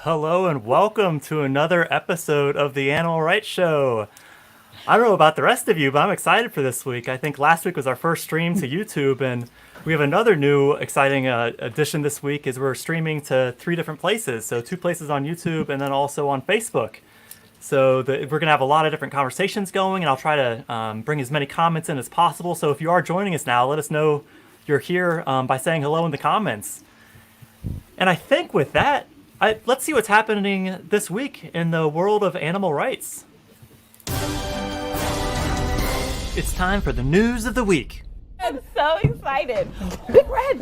Hello and welcome to another episode of the Animal Rights Show. I don't know about the rest of you, but I'm excited for this week. I think last week was our first stream to YouTube, and we have another new exciting addition this week is we're streaming to 3 different places. So 2 places on YouTube and then also on Facebook. So we're going to have a lot of different conversations going, and I'll try to bring as many comments in as possible. So if you are joining us now, let us know you're here by saying hello in the comments. And I think with that, let's see what's happening this week in the world of animal rights. It's time for the news of the week. I'm so excited. Big Red.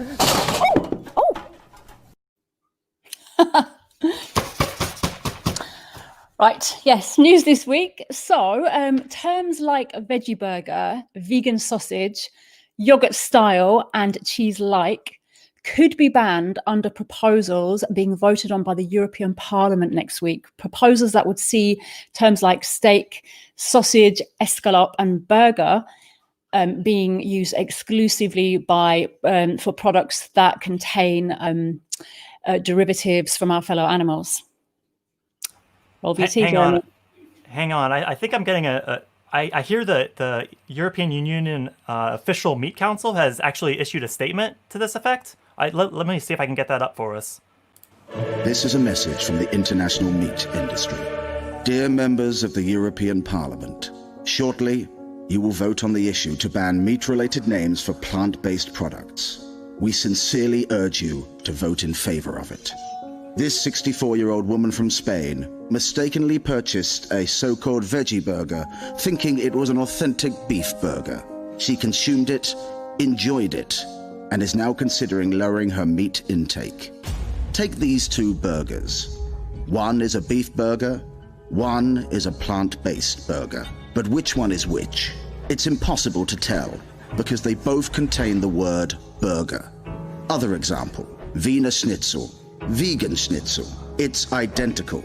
Right, yes, news this week. So, terms like veggie burger, vegan sausage, yogurt style, and cheese-like could be banned under proposals being voted on by the European Parliament next week. Proposals that would see terms like steak, sausage, escalope, and burger being used exclusively for products that contain derivatives from our fellow animals. Hang on. I think I'm getting I hear that the European Union official meat council has actually issued a statement to this effect. Let me see if I can get that up for us. This is a message from the international meat industry. Dear members of the European Parliament, shortly you will vote on the issue to ban meat-related names for plant-based products. We sincerely urge you to vote in favor of it. This 64-year-old woman from Spain mistakenly purchased a so-called veggie burger, thinking it was an authentic beef burger. She consumed it, enjoyed it, and is now considering lowering her meat intake. Take these 2 burgers. One is a beef burger, one is a plant-based burger. But which one is which? It's impossible to tell, because they both contain the word burger. Other example, Wiener Schnitzel, vegan schnitzel. It's identical.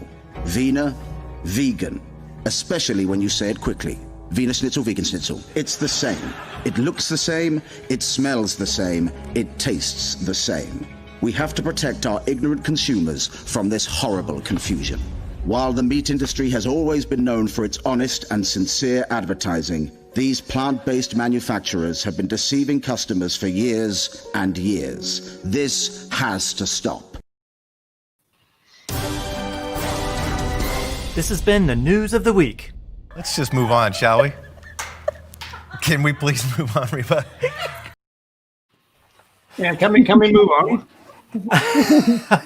Wiener, vegan. Especially when you say it quickly. Wiener Schnitzel, vegan schnitzel. It's the same. It looks the same, it smells the same, it tastes the same. We have to protect our ignorant consumers from this horrible confusion. While the meat industry has always been known for its honest and sincere advertising, these plant-based manufacturers have been deceiving customers for years and years. This has to stop. This has been the news of the week. Let's just move on, shall we? Can we please move on, Reba? Yeah, can we move on?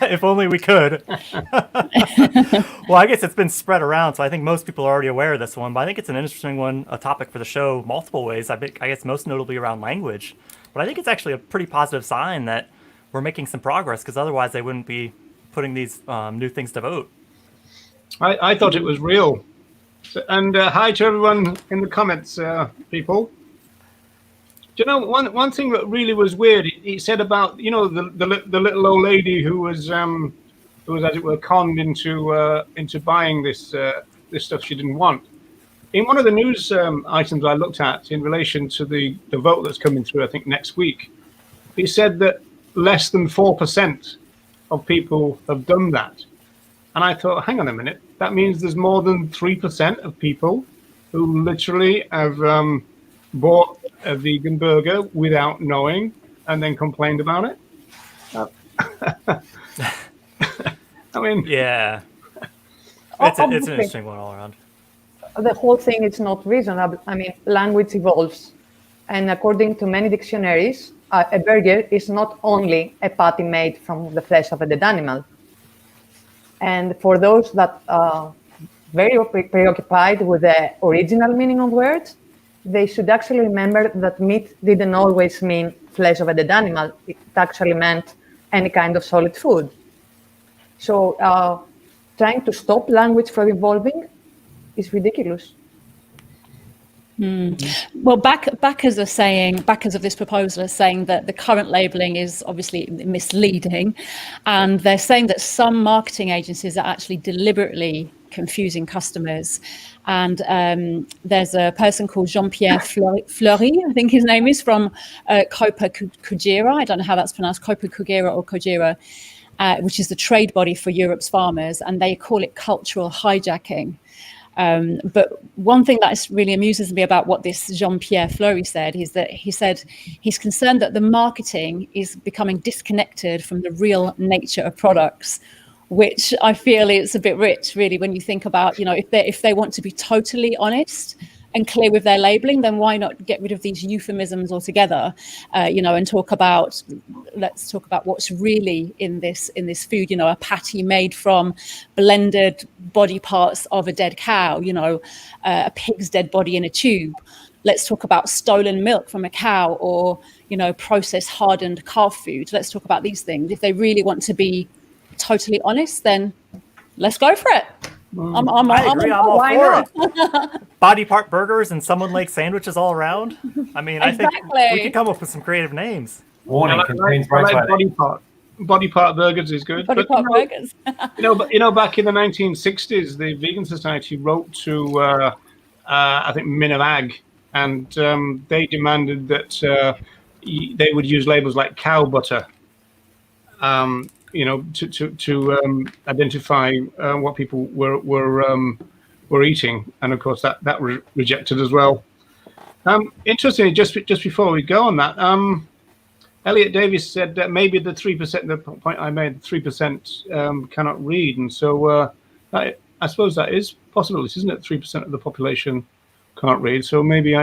If only we could. Well, I guess it's been spread around, so I think most people are already aware of this one, but I think it's an interesting one, a topic for the show multiple ways. I guess most notably around language. But I think it's actually a pretty positive sign that we're making some progress, because otherwise they wouldn't be putting these new things to vote. I thought it was real. And hi to everyone in the comments, people. Do you know one thing that really was weird? He said about the little old lady who was as it were conned into buying this stuff she didn't want. In one of the news items I looked at in relation to the vote that's coming through, I think next week, he said that less than 4% of people have done that. And I thought, hang on a minute, that means there's more than 3% of people who literally have bought a vegan burger without knowing and then complained about it. I mean... Yeah. It's an interesting one all around. The whole thing is not reasonable. I mean, language evolves. And according to many dictionaries, a burger is not only a patty made from the flesh of a dead animal. And for those that are very preoccupied with the original meaning of words, they should actually remember that meat didn't always mean flesh of a dead animal. It actually meant any kind of solid food. So trying to stop language from evolving is ridiculous. Well, backers of this proposal are saying that the current labelling is obviously misleading, and they're saying that some marketing agencies are actually deliberately confusing customers. And there's a person called Jean-Pierre Fleury, I think his name is, from Copa Kujira. I don't know how that's pronounced, Copa Kujira or Kujira. which is the trade body for Europe's farmers, and they call it cultural hijacking. But one thing that really amuses me about what this Jean-Pierre Fleury said is that he said he's concerned that the marketing is becoming disconnected from the real nature of products, which I feel is a bit rich, really, when you think about, if they want to be totally honest and clear with their labeling, then why not get rid of these euphemisms altogether, and let's talk about what's really in this food, a patty made from blended body parts of a dead cow, a pig's dead body in a tube. Let's talk about stolen milk from a cow, or, processed hardened calf food. Let's talk about these things. If they really want to be totally honest, then let's go for it. I agree. I'm all why for not? it. Body part burgers and someone like sandwiches all around. I mean, I think we could come up with some creative names. Warning, contains I like body part burgers is good. Body part burgers. Back in the 1960s, the Vegan Society wrote to I think Minimag, and they demanded that they would use labels like cow butter. To identify what people were eating, and of course that was rejected as well. Interestingly, just before we go on that, Elliot Davis said that maybe the 3%, the point I made, 3% cannot read, and so I suppose that is possible, isn't it? 3% of the population can't read, so maybe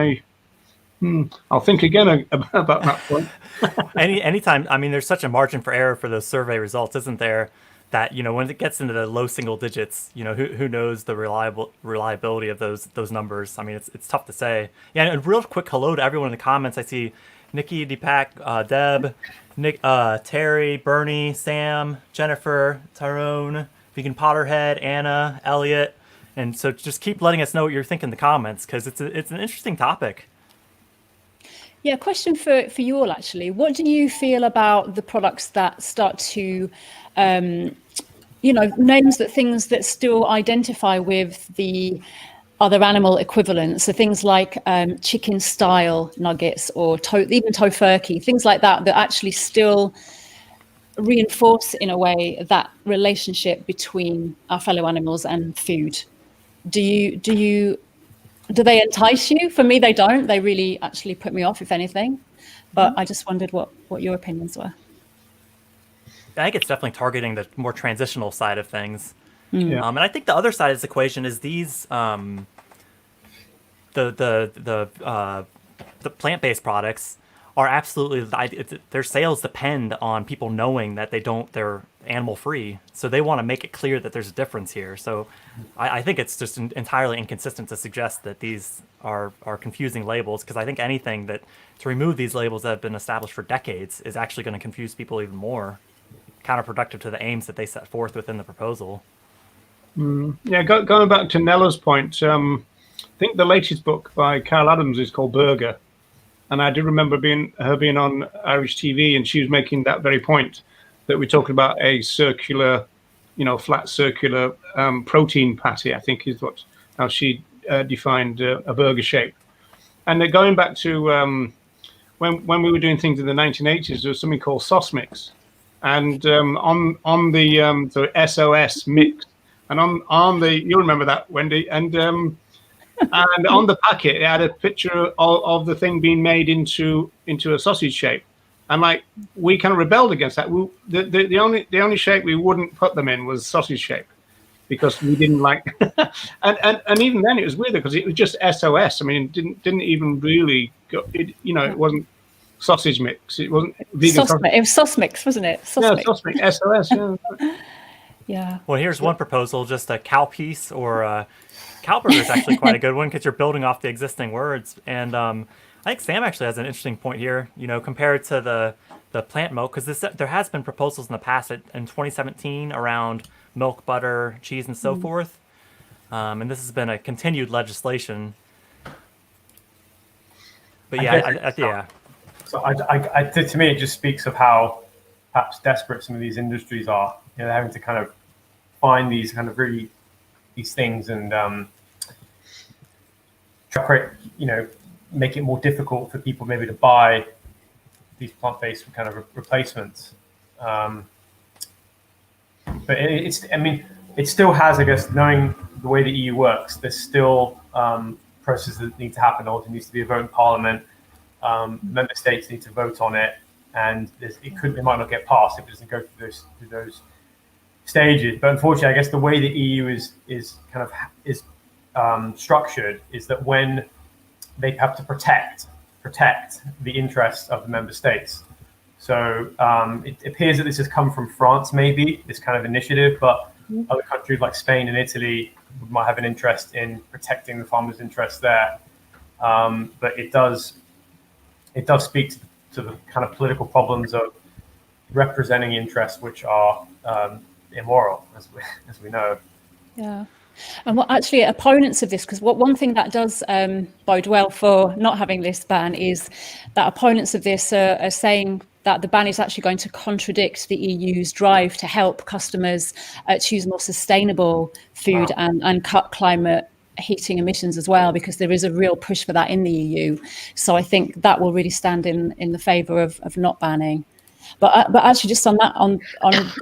I'll think again about that point. Anytime, I mean, there's such a margin for error for those survey results, isn't there? That when it gets into the low single digits, who knows the reliability of those numbers? I mean, it's tough to say. Yeah, and a real quick hello to everyone in the comments. I see Nikki, Deepak, Deb, Nick, Terry, Bernie, Sam, Jennifer, Tyrone, Vegan Potterhead, Anna, Elliot, and so just keep letting us know what you're thinking in the comments, because it's an interesting topic. Yeah, question for you all, actually. What do you feel about the products that start to, names things that still identify with the other animal equivalents? So things like chicken style nuggets, or even tofurkey, things like that actually still reinforce in a way that relationship between our fellow animals and food. Do they entice you? For me, they don't. They really actually put me off, if anything. But I just wondered what your opinions were. I think it's definitely targeting the more transitional side of things. Yeah. And I think the other side of this equation is these the plant-based products are absolutely, their sales depend on people knowing that they're animal free. So they want to make it clear that there's a difference here. So I think it's just entirely inconsistent to suggest that these are confusing labels, because I think anything to remove these labels that have been established for decades is actually going to confuse people even more, counterproductive to the aims that they set forth within the proposal. Yeah, going back to Nella's point, I think the latest book by Carol Adams is called Burger. And I do remember her being on Irish TV, and she was making that very point, that we're talking about a circular, flat circular protein patty, I think is how she defined a burger shape. And going back to when we were doing things in the 1980s, there was something called sauce mix. And on the SOS mix, and on the, you remember that, Wendy, and on the packet, it had a picture of the thing being made into a sausage shape, and we kind of rebelled against that. The only shape we wouldn't put them in was sausage shape, because we didn't like. and even then, it was weird because it was just SOS. I mean, it didn't even really go. It wasn't sausage mix. It wasn't vegan. It was sauce mix, wasn't it? Sauce mix. SOS. Yeah. Yeah. Well, here's one proposal: just a cow piece or. Cow burger is actually quite a good one, because you're building off the existing words. And I think Sam actually has an interesting point here, compared to the plant milk, because there has been proposals in the past in 2017 around milk, butter, cheese, and so forth. And this has been a continued legislation. But yeah, yeah. So to me, it just speaks of how perhaps desperate some of these industries are. They're having to kind of find these kind of really these things and make it more difficult for people maybe to buy these plant-based kind of replacements. But I mean, it still has, I guess, knowing the way the EU works, there's still processes that need to happen. There needs to be a vote in Parliament. Member states need to vote on it, and it might not get passed if it doesn't go through those stages. But unfortunately, I guess the way the EU is structured is that when they have to protect the interests of the member states. So it appears that this has come from France, maybe, this kind of initiative, but other countries like Spain and Italy might have an interest in protecting the farmers' interests there. But it does speak to the kind of political problems of representing interests which are immoral, as we know. Yeah. And what actually opponents of this, because one thing that does bode well for not having this ban is that opponents of this are saying that the ban is actually going to contradict the EU's drive to help customers choose more sustainable food and cut climate heating emissions as well, because there is a real push for that in the EU. So I think that will really stand in the favour of not banning. But actually, just on that, on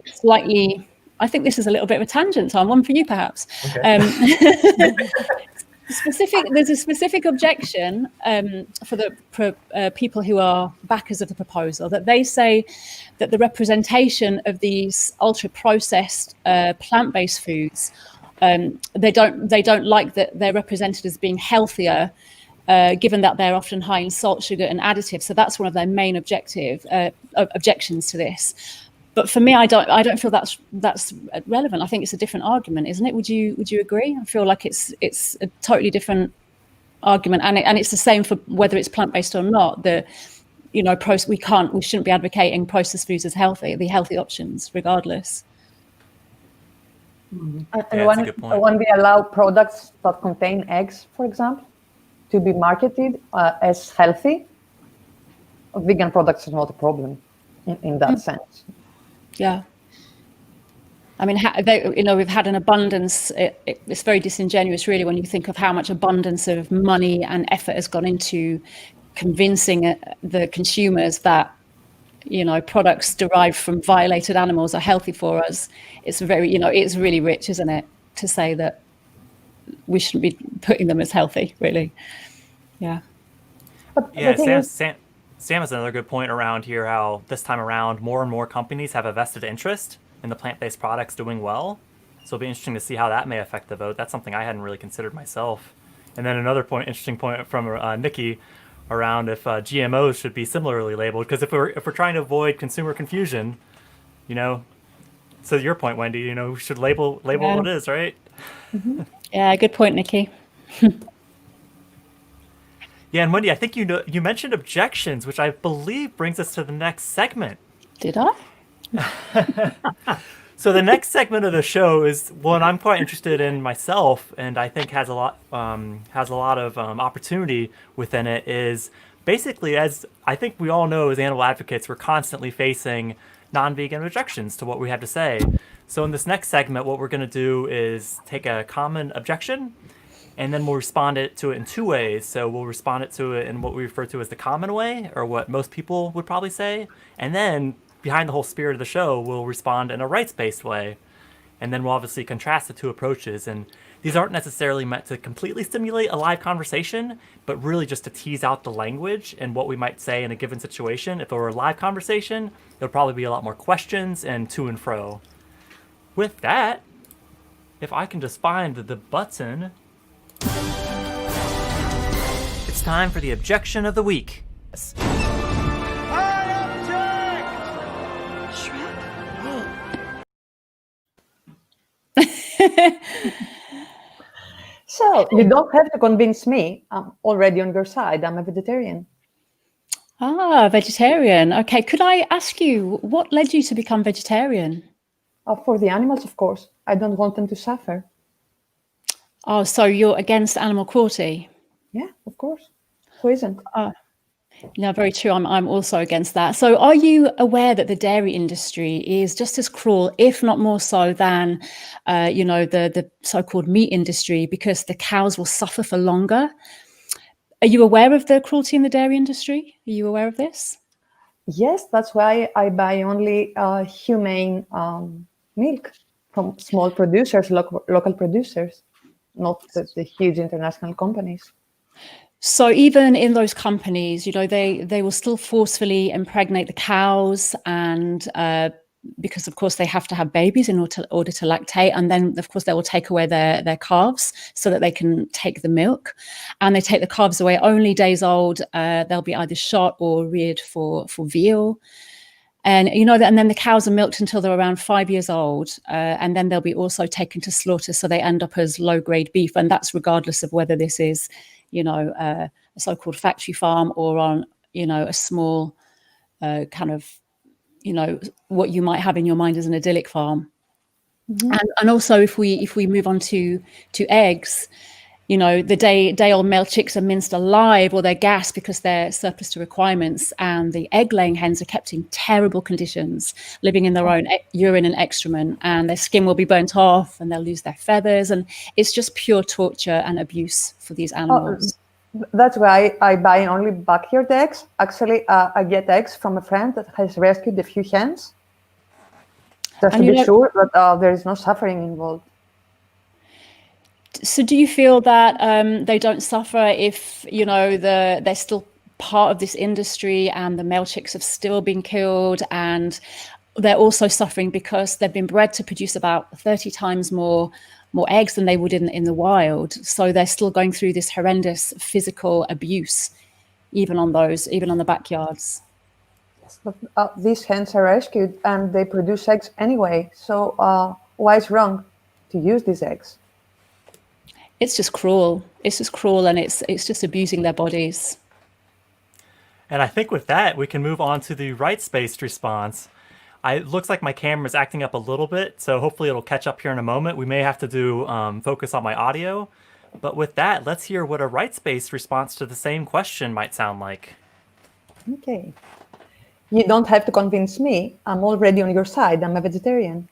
slightly, I think this is a little bit of a tangent, Tom. One for you, perhaps. Okay. There's a specific objection for the people who are backers of the proposal, that they say that the representation of these ultra-processed plant-based foods, they don't like that they're represented as being healthier, given that they're often high in salt, sugar, and additives. So that's one of their main objections to this. But for me, I don't feel that's relevant. I think it's a different argument, isn't it? Would you agree? I feel like it's a totally different argument, and it's the same for whether it's plant-based or not. We shouldn't be advocating processed foods as healthy, the healthy options, regardless. And that's a good point. when we allow products that contain eggs, for example, to be marketed as healthy, vegan products are not a problem in that sense. Yeah. I mean, we've had an abundance. It's very disingenuous, really, when you think of how much abundance of money and effort has gone into convincing the consumers that, products derived from violated animals are healthy for us. It's it's really rich, isn't it, to say that we shouldn't be putting them as healthy, really. Yeah. But Yeah, Sam has another good point around here, how this time around more and more companies have a vested interest in the plant-based products doing well. So it'll be interesting to see how that may affect the vote. That's something I hadn't really considered myself. And then another interesting point from Nikki around if GMOs should be similarly labeled, because if we're trying to avoid consumer confusion, so your point, Wendy, we should label what it is, right? Mm-hmm. Yeah, good point, Nikki. Yeah, and Wendy, I think you mentioned objections, which I believe brings us to the next segment. Did I? So the next segment of the show is one I'm quite interested in myself, and I think has a lot of opportunity within it. Is basically, as I think we all know as animal advocates, we're constantly facing non-vegan objections to what we have to say. So in this next segment, what we're going to do is take a common objection, and then we'll respond to it in two ways. So we'll respond to it in what we refer to as the common way, or what most people would probably say. And then, behind the whole spirit of the show, we'll respond in a rights-based way. And then we'll obviously contrast the two approaches. And these aren't necessarily meant to completely stimulate a live conversation, but really just to tease out the language and what we might say in a given situation. If it were a live conversation, there'll probably be a lot more questions and to and fro. With that, if I can just find the button... It's time for the objection of the week. So you don't have to convince me. I'm already on your side. I'm a vegetarian. Ah, vegetarian. Okay, could I ask you, what led you to become vegetarian? For the animals, of course. I don't want them to suffer. Oh, so you're against animal cruelty? Yeah, of course. Who isn't? No, very true. I'm also against that. So are you aware that the dairy industry is just as cruel, if not more so, than, the so-called meat industry, because the cows will suffer for longer? Are you aware of the cruelty in the dairy industry? Are you aware of this? Yes, that's why I buy only humane milk. from small producers, local producers, not the huge international companies. So even in those companies, they will still forcefully impregnate the cows, and because of course they have to have babies in order to lactate, and then of course they will take away their calves so that they can take the milk, and they take the calves away only days old. They'll be either shot or reared for veal. And and then the cows are milked until they're around 5 years old, and then they'll be also taken to slaughter, so they end up as low-grade beef, and that's regardless of whether this is, a so-called factory farm or on, a small kind of, what you might have in your mind as an idyllic farm. Mm-hmm. And also, if we move on to eggs. The day-old male chicks are minced alive or they're gassed because they're surplus to requirements, and the egg-laying hens are kept in terrible conditions, living in their own urine and excrement, and their skin will be burnt off and they'll lose their feathers, and it's just pure torture and abuse for these animals. That's why I buy only backyard eggs. Actually, I get eggs from a friend that has rescued a few hens, just to be sure that there is no suffering involved. So do you feel that they don't suffer if, they're still part of this industry and the male chicks have still been killed, and they're also suffering because they've been bred to produce about 30 times more eggs than they would in the wild. So they're still going through this horrendous physical abuse, even on the backyards. Yes, but these hens are rescued and they produce eggs anyway. So why is wrong to use these eggs? It's just cruel. It's just cruel, and it's just abusing their bodies. And I think with that, we can move on to the rights-based response. It looks like my camera is acting up a little bit, so hopefully it'll catch up here in a moment. We may have to do focus on my audio. But with that, let's hear what a rights-based response to the same question might sound like. Okay. You don't have to convince me. I'm already on your side. I'm a vegetarian.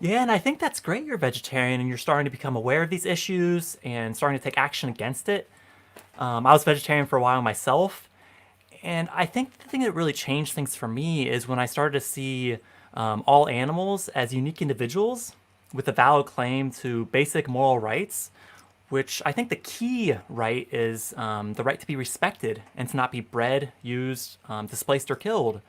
Yeah, and I think that's great you're a vegetarian and you're starting to become aware of these issues and starting to take action against it. I was vegetarian for a while myself, and I think the thing that really changed things for me is when I started to see all animals as unique individuals with a valid claim to basic moral rights, which I think the key right is the right to be respected and to not be bred, used, displaced, or killed.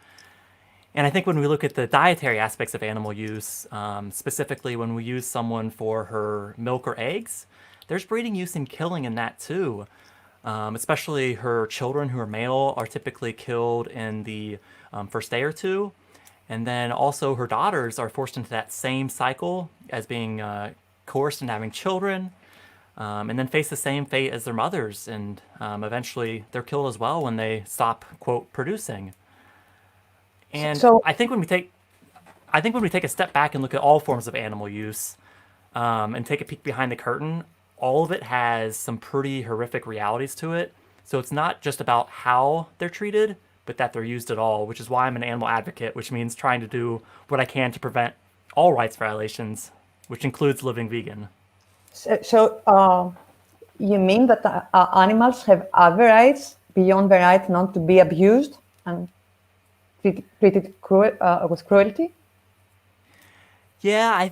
And I think when we look at the dietary aspects of animal use, specifically when we use someone for her milk or eggs, there's breeding use and killing in that too. Especially her children who are male are typically killed in the first day or two. And then also her daughters are forced into that same cycle as being coerced into having children, and then face the same fate as their mothers. And eventually they're killed as well when they stop, quote, producing. And so, I think when we take a step back and look at all forms of animal use, and take a peek behind the curtain, all of it has some pretty horrific realities to it. So it's not just about how they're treated, but that they're used at all, which is why I'm an animal advocate, which means trying to do what I can to prevent all rights violations, which includes living vegan. So you mean that animals have other rights beyond the right not to be abused and treated with cruelty? Yeah, I,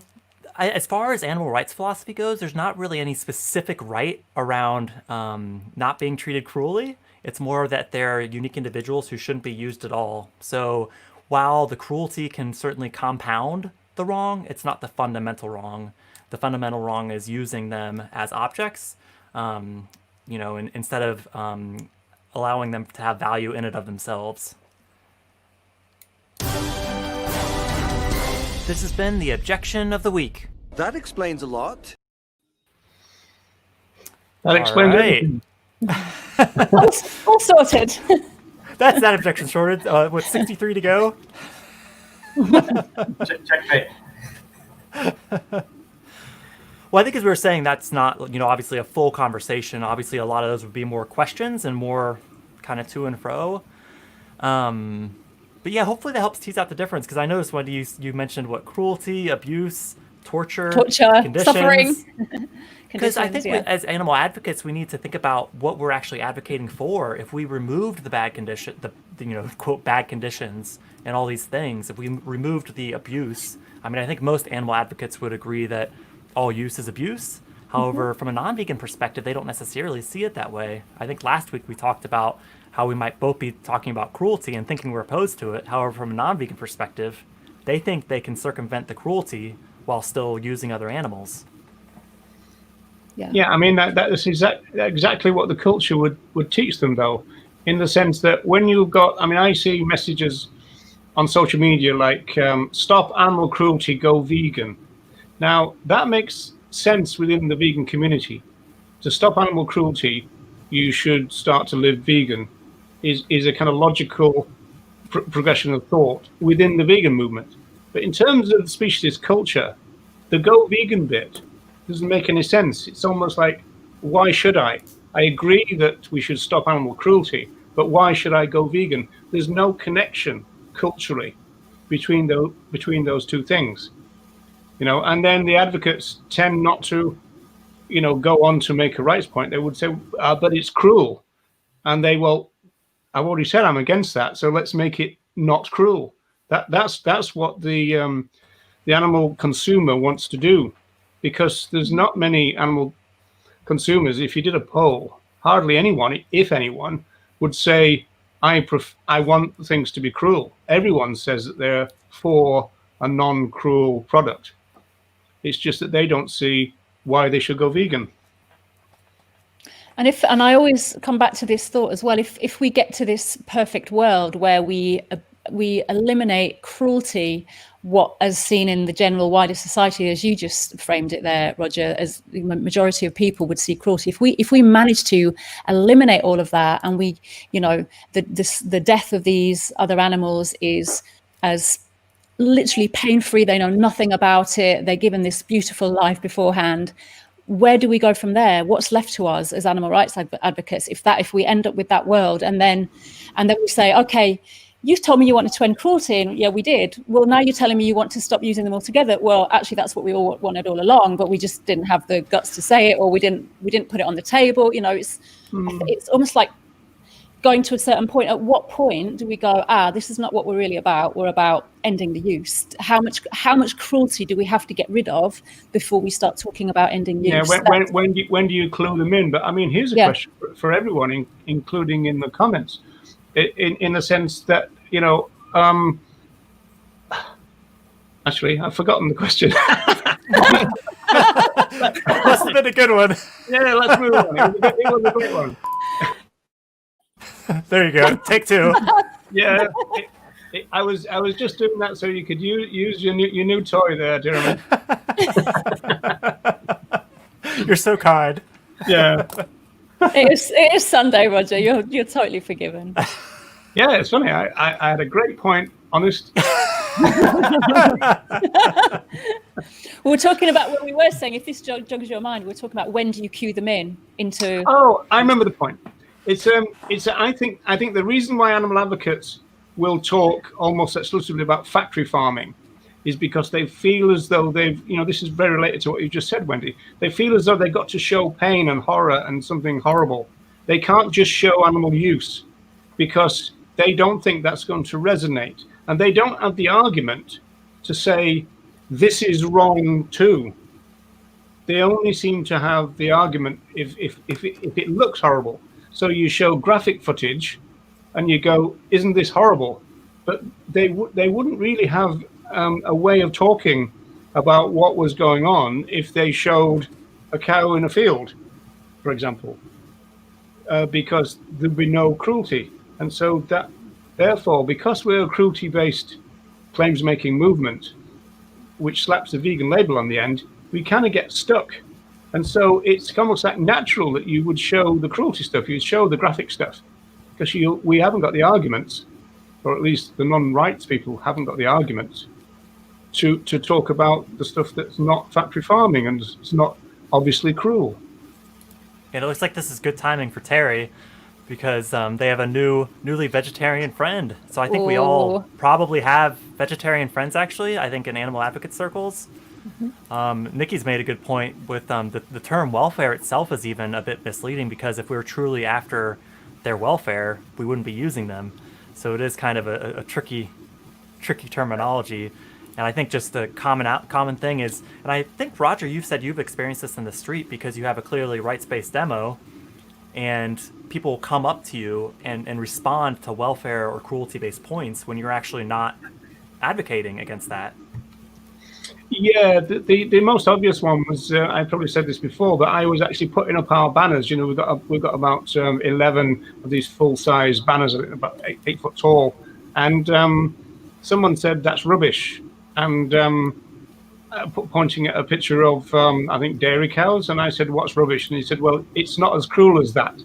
as far as animal rights philosophy goes, there's not really any specific right around not being treated cruelly. It's more that they're unique individuals who shouldn't be used at all. So while the cruelty can certainly compound the wrong, it's not the fundamental wrong. The fundamental wrong is using them as objects, instead of allowing them to have value in and of themselves. This has been the Objection of the Week. That explains a lot. That explains everything. All sorted. That's that objection sorted. With 63 to go. Checkmate. Well, I think as we were saying, that's not, obviously a full conversation. Obviously, a lot of those would be more questions and more kind of to and fro. But yeah, hopefully that helps tease out the difference, because I noticed when you mentioned cruelty, abuse, torture, conditions. Suffering. Because I think as animal advocates, we need to think about what we're actually advocating for. If we removed the bad condition, quote bad conditions and all these things, if we removed the abuse, I mean, I think most animal advocates would agree that all use is abuse. However, from a non-vegan perspective, they don't necessarily see it that way. I think last week we talked about how we might both be talking about cruelty and thinking we're opposed to it. However, from a non-vegan perspective, they think they can circumvent the cruelty while still using other animals. Yeah. I mean, that's exactly what the culture would teach them, though, in the sense that when you've got, I mean, I see messages on social media like, stop animal cruelty, go vegan. Now, that makes sense within the vegan community. To stop animal cruelty, you should start to live vegan, is a kind of logical progression of thought within the vegan movement. But in terms of speciesist culture, the go vegan bit doesn't make any sense. It's almost like, why should I? I agree that we should stop animal cruelty, but why should I go vegan? There's no connection culturally between those two things, you know. And then the advocates tend not to, you know, go on to make a rights point. They would say, but it's cruel, and well, I've already said I'm against that, so let's make it not cruel. That's what the animal consumer wants to do, because there's not many animal consumers. If you did a poll, hardly anyone, if anyone, would say, I want things to be cruel. Everyone says that they're for a non-cruel product. It's just that they don't see why they should go vegan. And I always come back to this thought as well. If we get to this perfect world where we eliminate cruelty, what as seen in the general wider society, as you just framed it there, Roger, as the majority of people would see cruelty. If we manage to eliminate all of that, and we, you know, the death of these other animals is as literally pain-free, they know nothing about it, they're given this beautiful life beforehand, where do we go from there? What's left to us as animal rights advocates if we end up with that world, and then we say, okay, you've told me you wanted to end cruelty, and yeah, we did. Well, now you're telling me you want to stop using them altogether. Well, actually, that's what we all wanted all along, but we just didn't have the guts to say it, or we didn't put it on the table. You know, it's almost like going to a certain point. At what point do we go, this is not what we're really about? We're about ending the use. How much cruelty do we have to get rid of before we start talking about ending use? Yeah, when do you clue them in? But I mean, here's a question for everyone, including in the comments, in the sense that, you know, actually, I've forgotten the question. Must have been a good one. Yeah, let's move on. It was a good one. There you go. Take two. Yeah, I was just doing that so you could use your new toy there, Jeremy. You're so kind. Yeah. It is Sunday, Roger. You're totally forgiven. Yeah, it's funny. I had a great point. Honest. We were talking about what we were saying. If this jogs your mind, we were talking about when do you cue them into. Oh, I remember the point. I think the reason why animal advocates will talk almost exclusively about factory farming is because they feel as though they've, you know, this is very related to what you just said, Wendy. They feel as though they've got to show pain and horror and something horrible. They can't just show animal use because they don't think that's going to resonate. And they don't have the argument to say, this is wrong too. They only seem to have the argument if it looks horrible. So you show graphic footage and you go, isn't this horrible? But they wouldn't really have a way of talking about what was going on if they showed a cow in a field, for example, because there'd be no cruelty. And so therefore, because we're a cruelty-based claims-making movement, which slaps the vegan label on the end, we kind of get stuck. And so it's almost like natural that you would show the cruelty stuff, you'd show the graphic stuff, because we haven't got the arguments, or at least the non-rights people haven't got the arguments to talk about the stuff that's not factory farming and it's not obviously cruel. And it looks like this is good timing for Terry, because they have a newly vegetarian friend. So I think we all probably have vegetarian friends, actually, I think in animal advocate circles. Mm-hmm. Nikki's made a good point with the term welfare itself is even a bit misleading, because if we were truly after their welfare, we wouldn't be using them. So it is kind of a tricky terminology. And I think just the common thing is, and I think, Roger, you've said you've experienced this in the street because you have a clearly rights-based demo, and people come up to you and respond to welfare or cruelty-based points when you're actually not advocating against that. Yeah, the most obvious one was, I probably said this before, but I was actually putting up our banners. You know, we've got about 11 of these full-size banners, about 8 foot tall, and someone said that's rubbish, and pointing at a picture of I think dairy cows, and I said, what's rubbish? And he said, well, it's not as cruel as that.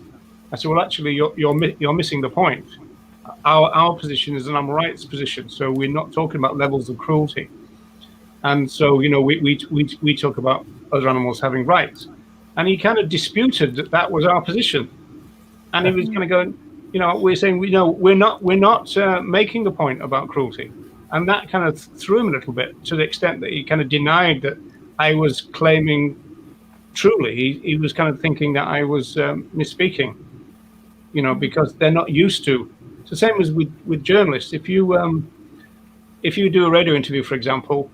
I said, well, actually, you're missing the point. Our position is an animal rights position, so we're not talking about levels of cruelty. And so, you know, we talk about other animals having rights. And he kind of disputed that was our position. And he was kind of going, you know, we're saying, we're not making a point about cruelty. And that kind of threw him a little bit, to the extent that he kind of denied that I was claiming truly. He was kind of thinking that I was misspeaking, you know, because they're not used to. It's the same as with journalists. If you do a radio interview, for example,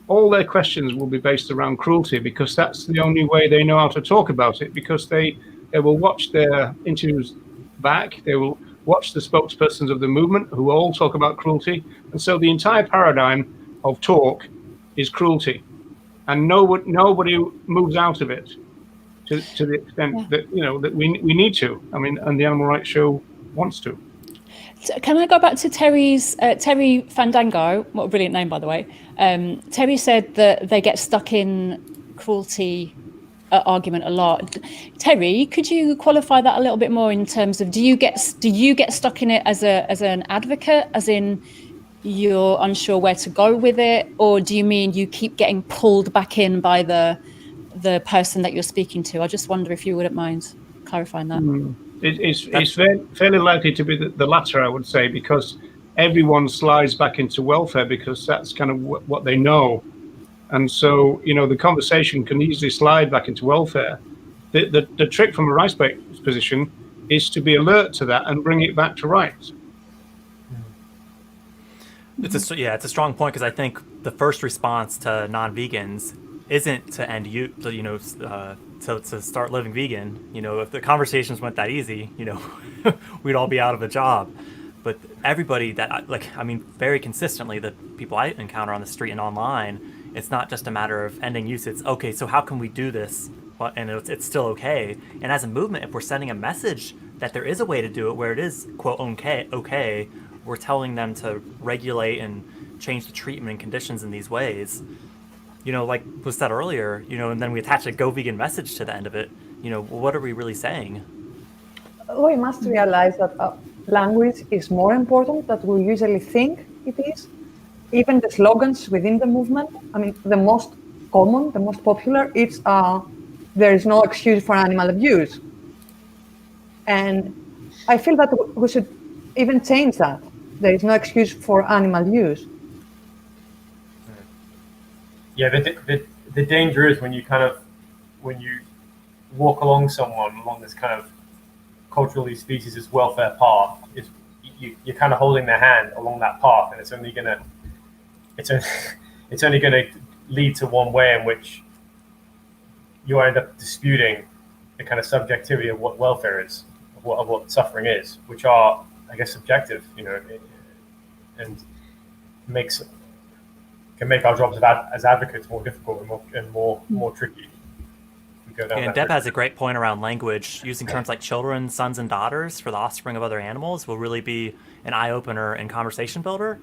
all their questions will be based around cruelty, because that's the only way they know how to talk about it, because they will watch their interviews back, they will watch the spokespersons of the movement who all talk about cruelty, and so the entire paradigm of talk is cruelty, and nobody moves out of it to the extent that, you know, that we need to. I mean, and the Animal Rights Show wants to. So can I go back to Terry Fandango? What a brilliant name, by the way. Terry said that they get stuck in cruelty argument a lot. Terry, could you qualify that a little bit more in terms of, do you get stuck in it as an advocate, as in you're unsure where to go with it, or do you mean you keep getting pulled back in by the person that you're speaking to? I just wonder if you wouldn't mind clarifying that. It's fairly likely to be the latter, I would say, because everyone slides back into welfare because that's kind of what they know. And so, you know, the conversation can easily slide back into welfare. The trick from a rights-based position is to be alert to that and bring it back to rights. It's a strong point, because I think the first response to non-vegans isn't to end to start living vegan. You know, if the conversations went that easy, you know, we'd all be out of a job. But everybody that, very consistently, the people I encounter on the street and online, it's not just a matter of ending use. It's, okay, so how can we do this? And it's still okay. And as a movement, if we're sending a message that there is a way to do it where it is, quote, okay, we're telling them to regulate and change the treatment and conditions in these ways. You know, like was said earlier, you know, and then we attach a go vegan message to the end of it. You know, what are we really saying? We must realize that language is more important than we usually think it is. Even the slogans within the movement, I mean, the most common, the most popular, it's there is no excuse for animal abuse. And I feel that we should even change that. There is no excuse for animal use. Yeah, the danger is when you walk along this kind of culturally speciesist welfare path, is you're kind of holding their hand along that path, and it's only gonna lead to one way, in which you end up disputing the kind of subjectivity of what welfare is, of what suffering is, which are, I guess, subjective, you know, and can make our jobs as advocates more difficult and more tricky. And Deb has a great point around language. Using terms like children, sons, and daughters for the offspring of other animals will really be an eye-opener and conversation builder.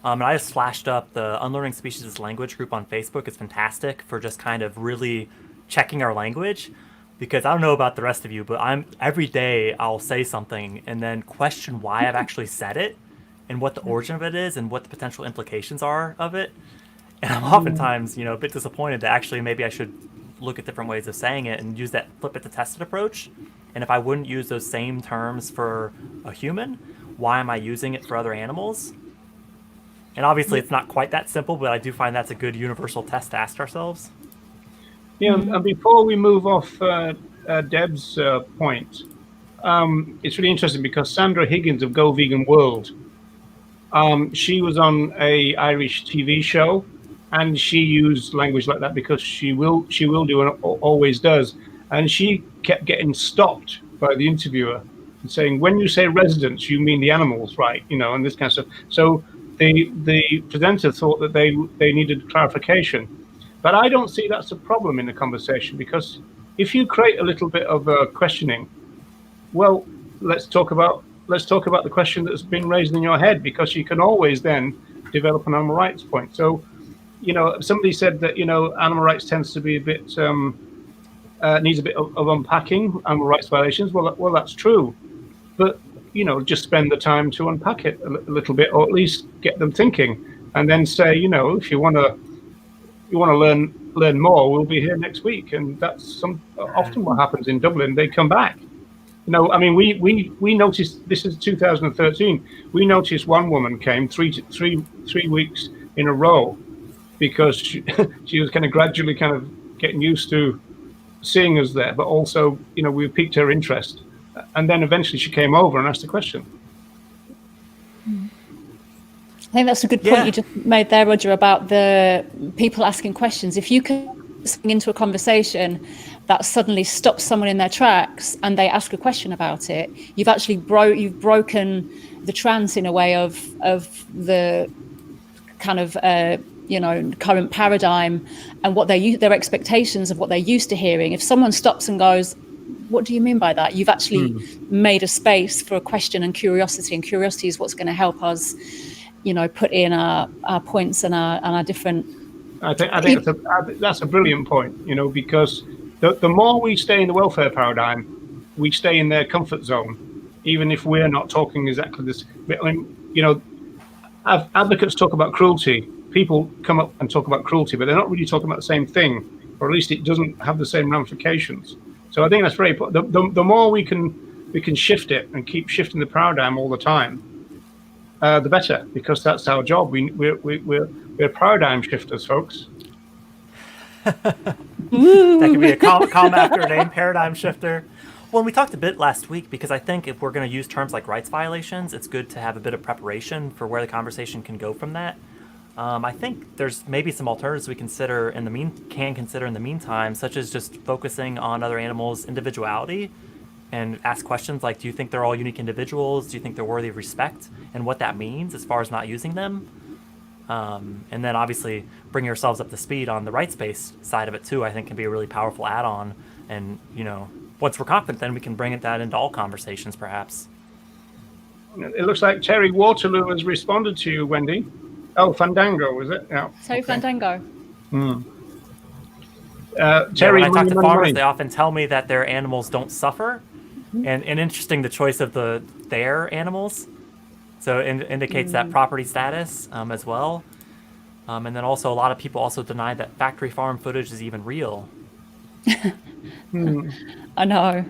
And I just flashed up the Unlearning Species Language group on Facebook. It's fantastic for just kind of really checking our language, because I don't know about the rest of you, but every day I'll say something and then question why I've actually said it and what the origin of it is and what the potential implications are of it. And I'm oftentimes, you know, a bit disappointed that actually maybe I should look at different ways of saying it and use that flip it to test it approach. And if I wouldn't use those same terms for a human, why am I using it for other animals? And obviously it's not quite that simple, but I do find that's a good universal test to ask ourselves. Yeah, and before we move off Deb's point, it's really interesting because Sandra Higgins of Go Vegan World She was on a Irish TV show, and she used language like that because she will do and always does. And she kept getting stopped by the interviewer and saying, "When you say residents, you mean the animals, right?" And this kind of stuff. So the presenter thought that they needed clarification, but I don't see that's a problem in the conversation, because if you create a little bit of questioning, well, let's talk about the question that's been raised in your head, because you can always then develop an animal rights point. So, somebody said that animal rights tends to be a bit needs a bit of unpacking, animal rights violations. Well, that's true, but just spend the time to unpack it a little bit, or at least get them thinking, and then say, if you want to learn more, we'll be here next week. And that's often what happens in Dublin. They come back. I mean, we noticed, this is 2013. We noticed one woman came 3 weeks in a row, because she was kind of gradually kind of getting used to seeing us there, but also, we piqued her interest, and then eventually she came over and asked a question. I think that's a good point you just made there, Roger, about the people asking questions. If you can swing into a conversation that suddenly stops someone in their tracks and they ask a question about it, you've actually broken the trance in a way of the kind of current paradigm and what their expectations of what they're used to hearing. If someone stops and goes, "What do you mean by that?" You've actually made a space for a question and curiosity, and curiosity is what's going to help us put in our points and our different. I think that's a brilliant point, because the more we stay in the welfare paradigm, we stay in their comfort zone, even if we're not talking exactly this. I mean, advocates talk about cruelty. People come up and talk about cruelty, but they're not really talking about the same thing, or at least it doesn't have the same ramifications. So I think that's very important. The more we can shift it and keep shifting the paradigm all the time, the better, because that's our job. We're paradigm shifters, folks. That could be a calm after name, paradigm shifter. Well, we talked a bit last week, because I think if we're going to use terms like rights violations, it's good to have a bit of preparation for where the conversation can go from that. I think there's maybe some alternatives we can consider in the meantime, such as just focusing on other animals' individuality and ask questions like, do you think they're all unique individuals? Do you think they're worthy of respect? And what that means as far as not using them. And then obviously bring yourselves up to speed on the rights-based side of it too, I think can be a really powerful add-on. And, once we're confident, then we can bring that into all conversations, perhaps. It looks like Terry Waterloo has responded to you, Wendy. Oh, Fandango, was it? Yeah. Terry Fandango. Terry, when I talk to farmers, they often tell me that their animals don't suffer. And interesting, the choice of their animals. So it indicates that property status as well. And then also a lot of people also deny that factory farm footage is even real. I know.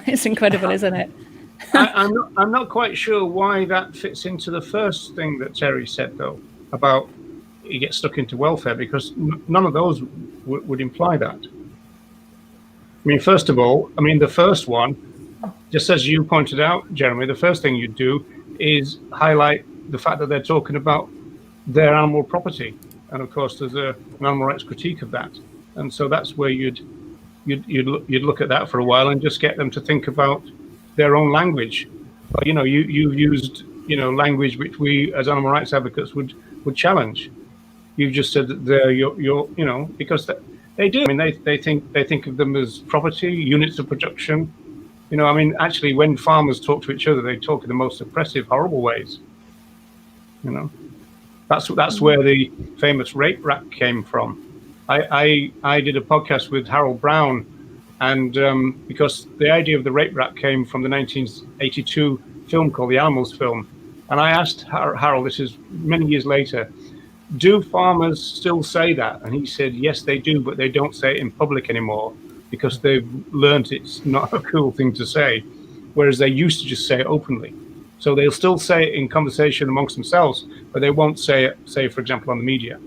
It's incredible, isn't it? I'm not quite sure why that fits into the first thing that Terry said, though, about he gets stuck into welfare, because none of those would imply that. I mean, first of all, the first one, just as you pointed out, Jeremy, the first thing you'd do is highlight the fact that they're talking about their animal property. And of course, there's an animal rights critique of that. And so that's where you'd look at that for a while and just get them to think about their own language. But, you've used, language which we as animal rights advocates would challenge. You've just said that they're because they do. I mean, they think of them as property, units of production. Actually, when farmers talk to each other, they talk in the most oppressive, horrible ways. That's where the famous rape rap came from. I did a podcast with Harold Brown, and because the idea of the rape rap came from the 1982 film called The Animals Film, and I asked Harold, this is many years later, do farmers still say that? And he said, yes, they do, but they don't say it in public anymore, because they've learned it's not a cool thing to say, whereas they used to just say it openly. So they'll still say it in conversation amongst themselves, but they won't say it, say, for example, on the media.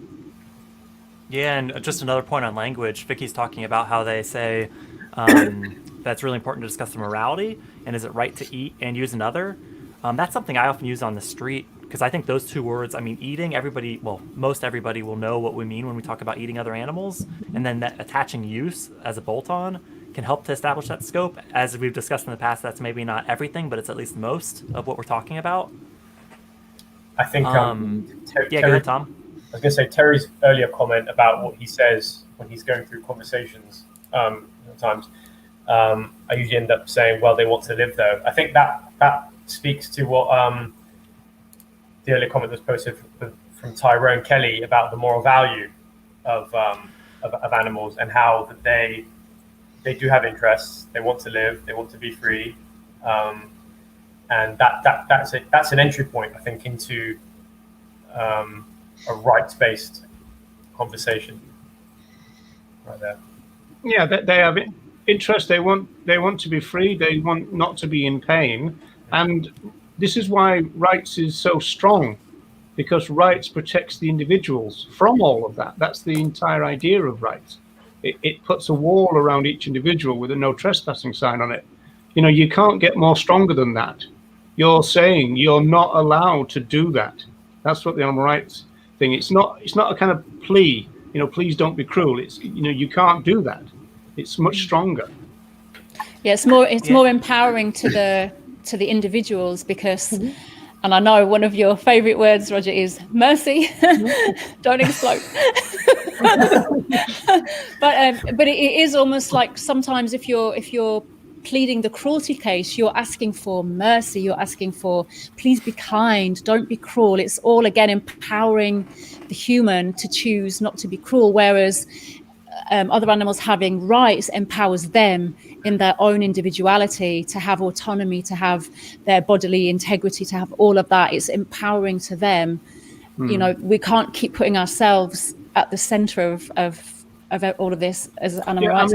Yeah, and just another point on language. Vicky's talking about how they say that's really important to discuss the morality, and is it right to eat and use another? That's something I often use on the street because I think those two words, I mean, eating, most everybody will know what we mean when we talk about eating other animals, and then that attaching use as a bolt-on can help to establish that scope. As we've discussed in the past, that's maybe not everything, but it's at least most of what we're talking about. I think Yeah, go ahead, Tom. I was going to say Terry's earlier comment about what he says when he's going through conversations. Sometimes I usually end up saying, "Well, they want to live there." I think that speaks to what the earlier comment was posted from Tyrone Kelly about the moral value of animals and how that they do have interests. They want to live. They want to be free, and that's an entry point, I think, into a rights-based conversation right there. Yeah, they have interest. They want to be free. They want not to be in pain, and this is why rights is so strong, because rights protects the individuals from all of that. That's the entire idea of rights. It puts a wall around each individual with a no trespassing sign on it. You know, you can't get more stronger than that. You're saying you're not allowed to do that. That's what the animal rights thing. It's not a kind of plea. You know, please don't be cruel. It's, you know, you can't do that. It's much stronger. Yeah, it's more empowering to the individuals because, and I know one of your favorite words, Roger, is mercy. Don't explode. But it is almost like sometimes if you're pleading the cruelty case, you're asking for mercy. You're asking for, please be kind, don't be cruel. It's all again empowering the human to choose not to be cruel, whereas other animals having rights empowers them in their own individuality to have autonomy, to have their bodily integrity, to have all of that. It's empowering to them. You know, we can't keep putting ourselves at the center of all of this as animal rights.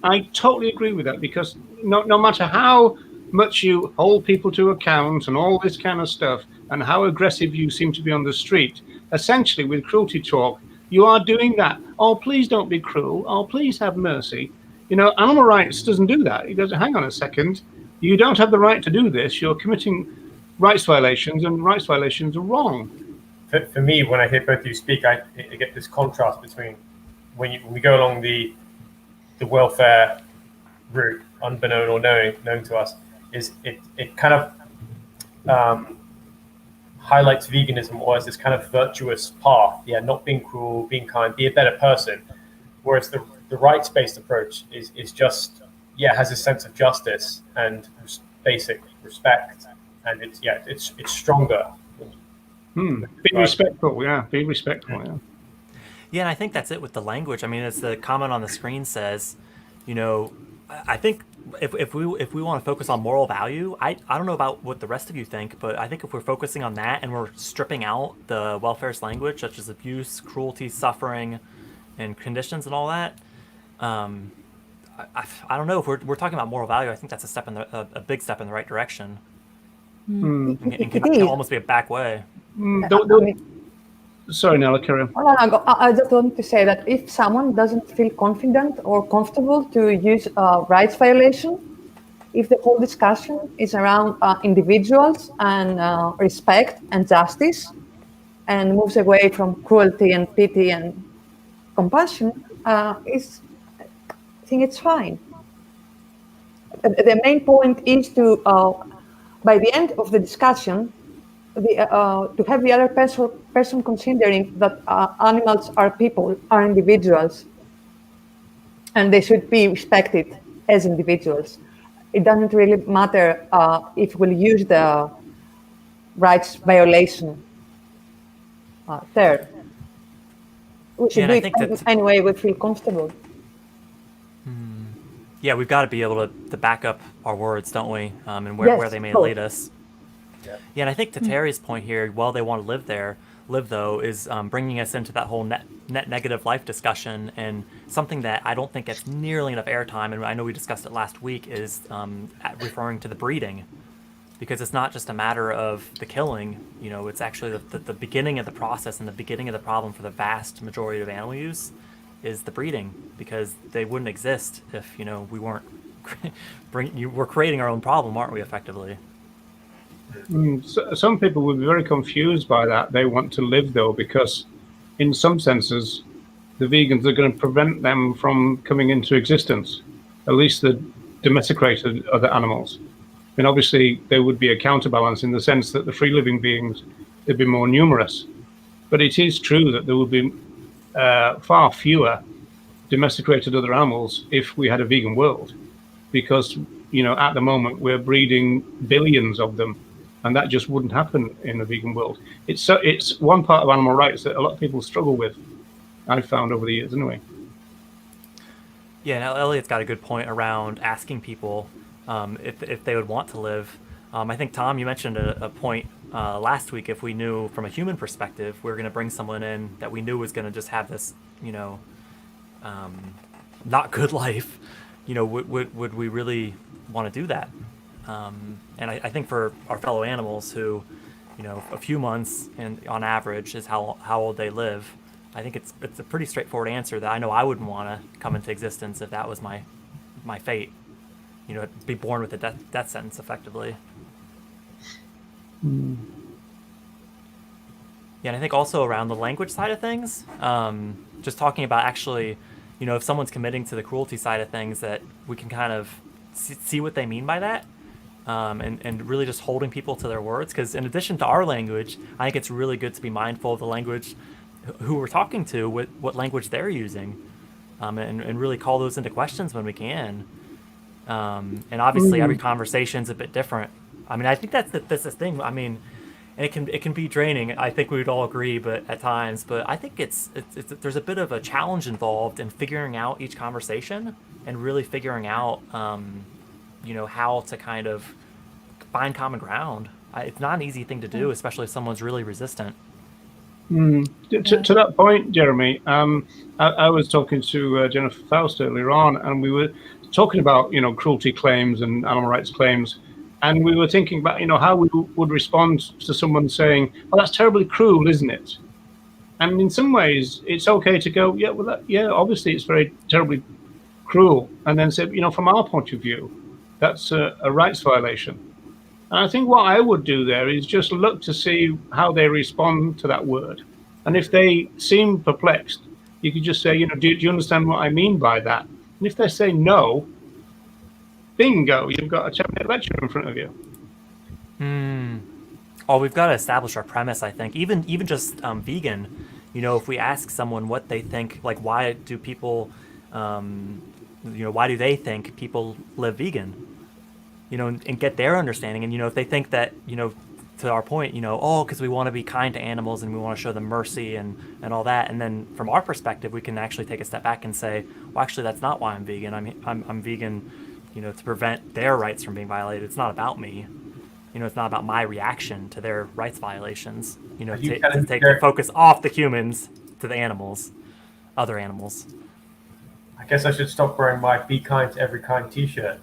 I totally agree with that, because no matter how much you hold people to account and all this kind of stuff, and how aggressive you seem to be on the street, essentially with cruelty talk, you are doing that. Oh, please don't be cruel. Oh, please have mercy. You know, animal rights doesn't do that. It goes, hang on a second. You don't have the right to do this. You're committing rights violations, and rights violations are wrong. For me, when I hear both of you speak, I get this contrast between when we go along the welfare route, unbeknown or known to us, is it kind of highlights veganism or as this kind of virtuous path. Yeah, not being cruel, being kind, be a better person. Whereas the rights-based approach is just, has a sense of justice and basic respect, and it's stronger. Be respectful, be respectful, Yeah, and I think that's it with the language. I mean, as the comment on the screen says, you know, I think if we want to focus on moral value, I don't know about what the rest of you think, but I think if we're focusing on that and we're stripping out the welfareist language, such as abuse, cruelty, suffering, and conditions and all that, I don't know if we're talking about moral value. I think that's a big step in the right direction. And can almost be a back way. Sorry, Nella, carry on. I just want to say that if someone doesn't feel confident or comfortable to use rights violation, if the whole discussion is around individuals and respect and justice, and moves away from cruelty and pity and compassion, I think it's fine. The main point is to, by the end of the discussion, to have the other person considering that animals are people, are individuals, and they should be respected as individuals. It doesn't really matter if we'll use the rights violation there. We should do it any way we feel comfortable. Yeah, we've got to be able to back up our words, don't we? And where they may lead us. Yeah, and I think to Terry's point here, while they want to live though, is bringing us into that whole net negative life discussion, and something that I don't think gets nearly enough airtime, and I know we discussed it last week, is referring to the breeding, because it's not just a matter of the killing. You know, it's actually the beginning of the process and the beginning of the problem for the vast majority of animal use is the breeding, because they wouldn't exist if, you know, we weren't we're creating our own problem, aren't we, effectively? Some people would be very confused by that. They want to live, though, because in some senses, the vegans are going to prevent them from coming into existence, at least the domesticated other animals. And obviously, there would be a counterbalance in the sense that the free-living beings, they'd be more numerous. But it is true that there would be far fewer domesticated other animals if we had a vegan world, because at the moment we're breeding billions of them, and that just wouldn't happen in a vegan world. It's one part of animal rights that a lot of people struggle with, I've found over the years anyway. Yeah, now Elliot's got a good point around asking people if they would want to live. I think, Tom, you mentioned a point last week. If we knew from a human perspective, we were going to bring someone in that we knew was going to just have this, not good life, would we really want to do that? And I think for our fellow animals who, a few months and on average is how old they live, I think it's a pretty straightforward answer that I know I wouldn't want to come into existence if that was my fate. Be born with a death sentence, effectively. Yeah, and I think also around the language side of things, just talking about actually, if someone's committing to the cruelty side of things, that we can kind of see what they mean by that, and really just holding people to their words. Because in addition to our language, I think it's really good to be mindful of the language who we're talking to, what language they're using, and really call those into questions when we can. And obviously every conversation's a bit different. I mean, I think that's the thing. I mean, and it can be draining. I think we would all agree, but at times. But I think it's there's a bit of a challenge involved in figuring out each conversation and really figuring out, how to kind of find common ground. It's not an easy thing to do, especially if someone's really resistant. To that point, Jeremy, I was talking to Jennifer Faust earlier on, and we were talking about cruelty claims and animal rights claims, and we were thinking about how we would respond to someone saying, "Oh, that's terribly cruel, isn't it?" And in some ways, it's okay to go, "Yeah, well, obviously it's very terribly cruel," and then say, from our point of view, that's a rights violation. And I think what I would do there is just look to see how they respond to that word. And if they seem perplexed, you could just say, do you understand what I mean by that? And if they say no, bingo, you've got a 10-minute lecture in front of you. Oh, we've got to establish our premise, I think. Even just vegan, if we ask someone what they think, like why do people, why do they think people live vegan? And get their understanding. And, if they think that, to our point, because we want to be kind to animals and we want to show them mercy and all that. And then from our perspective, we can actually take a step back and say, well, actually, that's not why I'm vegan. I'm vegan, to prevent their rights from being violated. It's not about me. It's not about my reaction to their rights violations. To take the focus off the humans to the animals, other animals. I guess I should stop wearing my "Be Kind to Every Kind" T-shirt.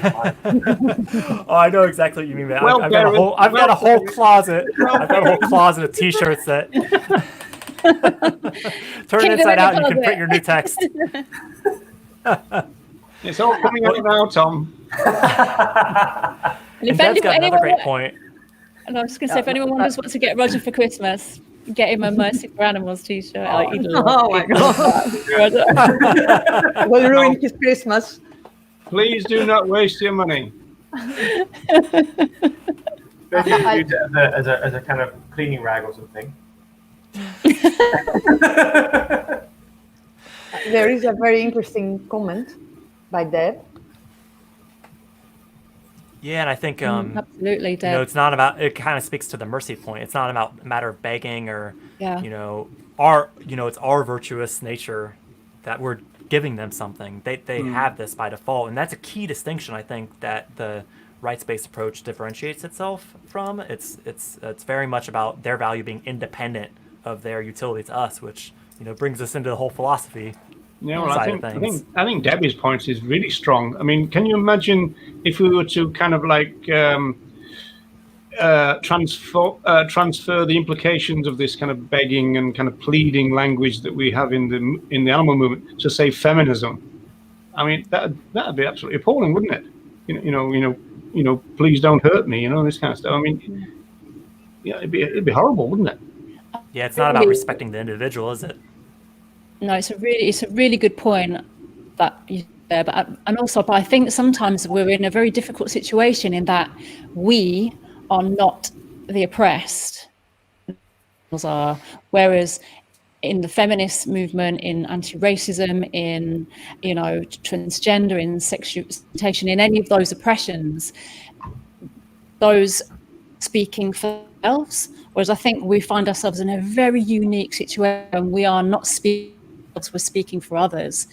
Oh, I know exactly what you mean, man. I've got a whole closet. I've got a whole closet of T-shirts that turn it inside out and you can print your new text. It's all coming out now, Tom. And Deb's got another great point. And I was just going to say, if anyone wonders what to get Roger for Christmas, get him a Mercy for Animals T-shirt. Oh my God! Will ruin his Christmas. Please do not waste your money. Maybe use it as a kind of cleaning rag or something. There is a very interesting comment by Deb. Yeah, and I think absolutely, Deb. it's not about. It kind of speaks to the mercy point. It's not about a matter of begging or it's our virtuous nature that we're giving them something. They have this by default, and that's a key distinction, I think, that the rights-based approach differentiates itself from. It's very much about their value being independent of their utility to us, which brings us into the whole philosophy. Yeah, well, I think Debbie's point is really strong. I mean, can you imagine if we were to kind of like transfer the implications of this kind of begging and kind of pleading language that we have in the animal movement to say feminism? I mean, that'd be absolutely appalling, wouldn't it? please don't hurt me, this kind of stuff. I mean, yeah, it'd be horrible, wouldn't it? Yeah, it's not about respecting the individual, is it? No, it's a really good point that you there, but I think sometimes we're in a very difficult situation in that we are not the oppressed, whereas in the feminist movement, in anti-racism, in transgender, in sexual orientation, in any of those oppressions, those speaking for themselves. Whereas I think we find ourselves in a very unique situation. We are not speaking, we're speaking for others.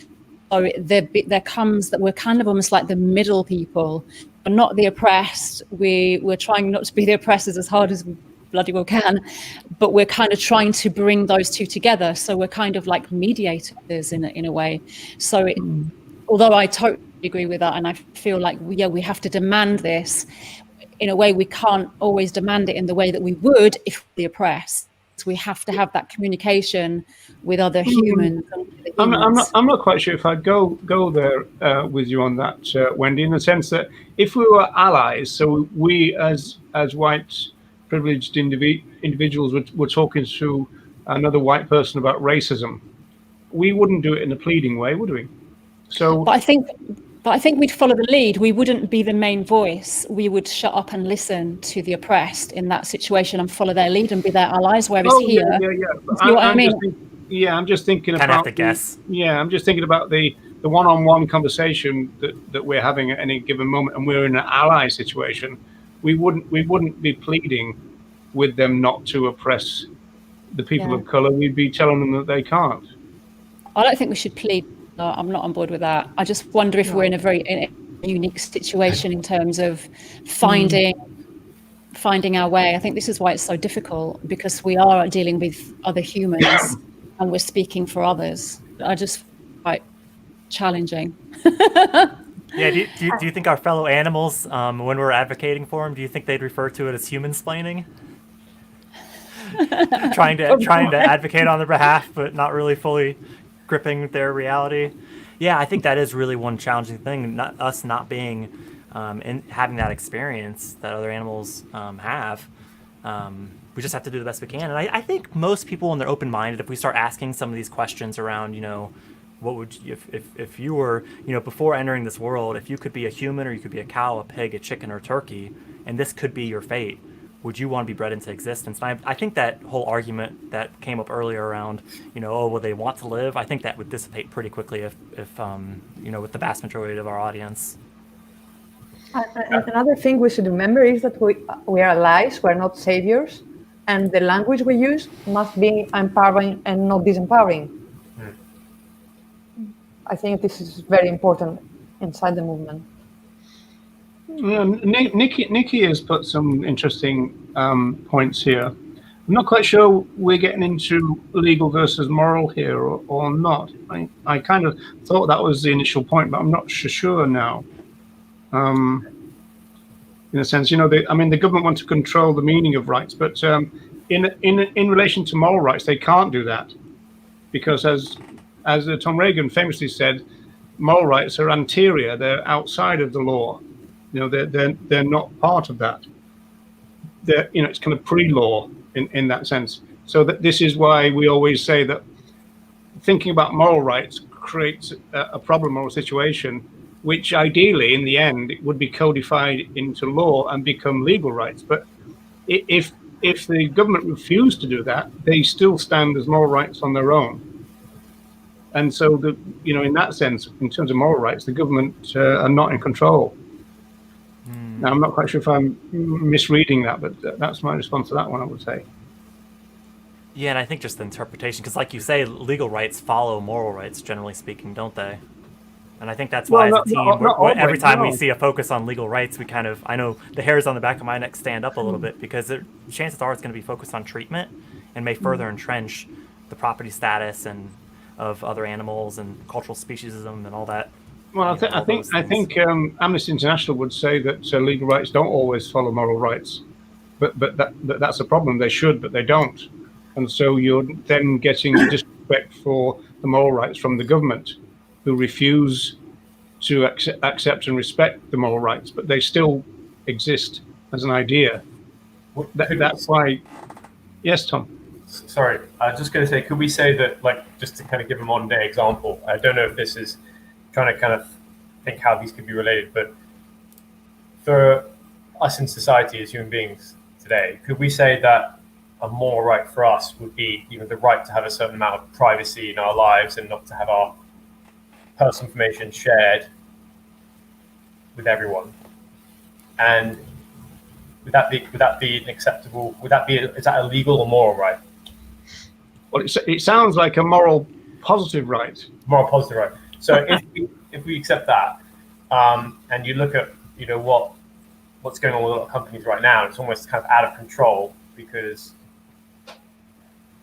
So there comes that we're kind of almost like the middle people. We're not the oppressed. We're trying not to be the oppressors as hard as we bloody well can, but we're kind of trying to bring those two together. So we're kind of like mediators in a way. So although I totally agree with that, and I feel like we have to demand this. In a way, we can't always demand it in the way that we would if we oppressed. We have to have that communication with other humans. I'm not quite sure if I'd go there with you on that, Wendy, in the sense that if we were allies, so we as white privileged individuals were talking to another white person about racism, we wouldn't do it in a pleading way, would we? So, but I think we'd follow the lead. We wouldn't be the main voice. We would shut up and listen to the oppressed in that situation and follow their lead and be their allies. Whereas here, I'm just thinking kind about. Have to guess. I'm just thinking about the one-on-one conversation that we're having at any given moment, and we're in an ally situation. We wouldn't be pleading with them not to oppress the people of color. We'd be telling them that they can't. I don't think we should plead. No, I'm not on board with that. I just wonder if we're in a unique situation in terms of finding our way. I think this is why it's so difficult, because we are dealing with other humans and we're speaking for others. I just quite challenging. Yeah. Do you think our fellow animals, when we're advocating for them, do you think they'd refer to it as human-splaining? trying to advocate on their behalf, but not really fully gripping their reality. Yeah, I think that is really one challenging thing. Not being and having that experience that other animals have. We just have to do the best we can. And I think most people, when they're open-minded, if we start asking some of these questions around, what would you, if you were, before entering this world, if you could be a human or you could be a cow, a pig, a chicken, or turkey, and this could be your fate, would you want to be bred into existence? And I think that whole argument that came up earlier around, will they want to live? I think that would dissipate pretty quickly if with the vast majority of our audience. Another thing we should remember is that we are allies, we're not saviors, and the language we use must be empowering and not disempowering. I think this is very important inside the movement. Yeah, Nikki has put some interesting points here. I'm not quite sure we're getting into legal versus moral here or not. I kind of thought that was the initial point, but I'm not sure now. In a sense, the government want to control the meaning of rights, but in relation to moral rights, they can't do that, because as Tom Reagan famously said, moral rights are anterior; they're outside of the law. They're not part of that. It's kind of pre-law in that sense. So that this is why we always say that thinking about moral rights creates a problem or a situation, which ideally, in the end, it would be codified into law and become legal rights. But if the government refused to do that, they still stand as moral rights on their own. And so, in that sense, in terms of moral rights, the government are not in control. Now, I'm not quite sure if I'm misreading that, but that's my response to that one, I would say. Yeah, and I think just the interpretation, because like you say, legal rights follow moral rights, generally speaking, don't they? And I think that's why, as a team, every time we see a focus on legal rights, we I know the hairs on the back of my neck stand up a little bit, because chances are it's going to be focused on treatment and may further entrench the property status and of other animals and cultural speciesism and all that. Well, I think Amnesty International would say that legal rights don't always follow moral rights, but that's a problem. They should, but they don't, and so you're then getting disrespect for the moral rights from the government, who refuse to accept and respect the moral rights, but they still exist as an idea. That's why. Yes, Tom. Sorry, I was just going to say, could we say that, like, just to kind of give a modern day example, I don't know if this is trying to kind of think how these could be related, but for us in society as human beings today, could we say that a moral right for us would be, you know, the right to have a certain amount of privacy in our lives and not to have our personal information shared with everyone? And would that be an acceptable? Is that a legal or moral right? Well, it sounds like a moral positive right. Moral positive right. So if we accept that, and you look at, you know, what's going on with a lot of companies right now, it's almost kind of out of control because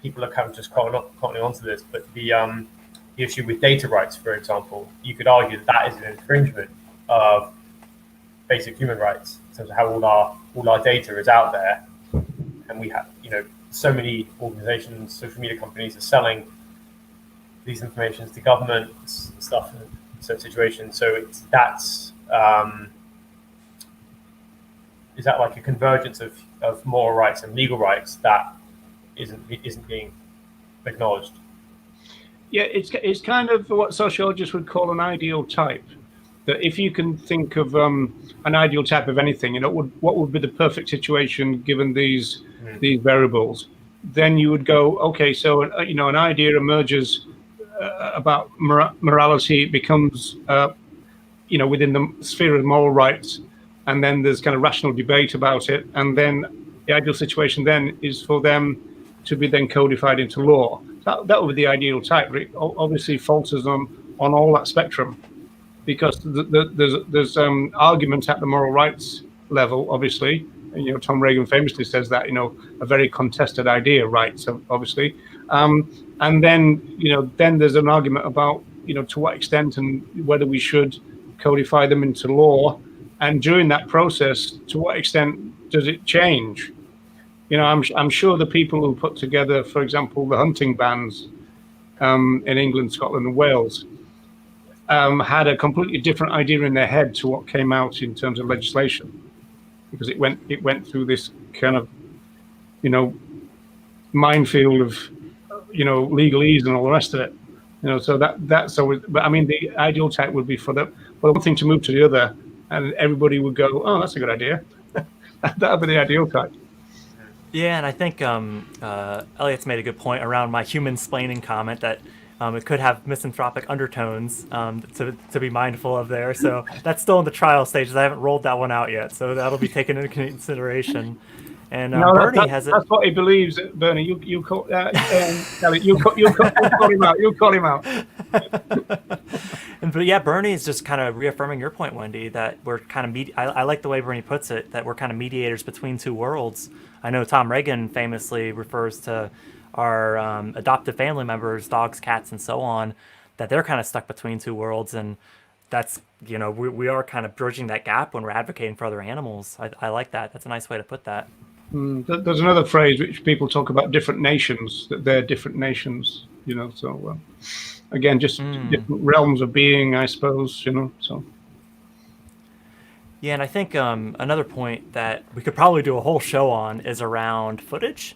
people are kind of just cottoning onto this. But the issue with data rights, for example, you could argue that is an infringement of basic human rights in terms of how all our data is out there, and we have, you know, so many organizations, social media companies are selling these informations to governments and stuff in certain situations. So is that like a convergence of moral rights and legal rights that isn't being acknowledged? Yeah, it's kind of what sociologists would call an ideal type. That if you can think of an ideal type of anything, you know, what would be the perfect situation given these variables? Then you would go, okay, so you know, an idea emerges about morality, becomes you know, within the sphere of moral rights, and then there's kind of rational debate about it, and then the ideal situation then is for them to be then codified into law. That would be the ideal type, but it obviously falters on all that spectrum, because there's argument at the moral rights level, obviously. And, you know, Tom Reagan famously says that, you know, a very contested idea, rights, obviously. And then, you know, then there's an argument about, you know, to what extent and whether we should codify them into law. And during that process, to what extent does it change? You know, I'm sure the people who put together, for example, the hunting bans in England, Scotland, and Wales had a completely different idea in their head to what came out in terms of legislation, because it went through this kind of, you know, minefield of, you know, legalese and all the rest of it. You know, so but I mean, the ideal type would be for one thing to move to the other, and everybody would go, oh, that's a good idea. That would be the ideal type. Yeah, and I think Elliot's made a good point around my human-splaining comment that it could have misanthropic undertones to be mindful of there. So that's still in the trial stages. I haven't rolled that one out yet, so that'll be taken into consideration. And Bernie has it. That's what he believes, Bernie. You call Elliot, you call him out. You call him out. But yeah, Bernie is just kind of reaffirming your point, Wendy, that we're kind of I like the way Bernie puts it, that we're kind of mediators between two worlds. I know Tom Reagan famously refers to our adoptive family members, dogs, cats, and so on, that they're kind of stuck between two worlds. And that's, you know, we are kind of bridging that gap when we're advocating for other animals. I like that. That's a nice way to put that. There's another phrase which people talk about different nations, that they're different nations, you know, so again, just different realms of being, I suppose, you know, so. Yeah, and I think another point that we could probably do a whole show on is around footage.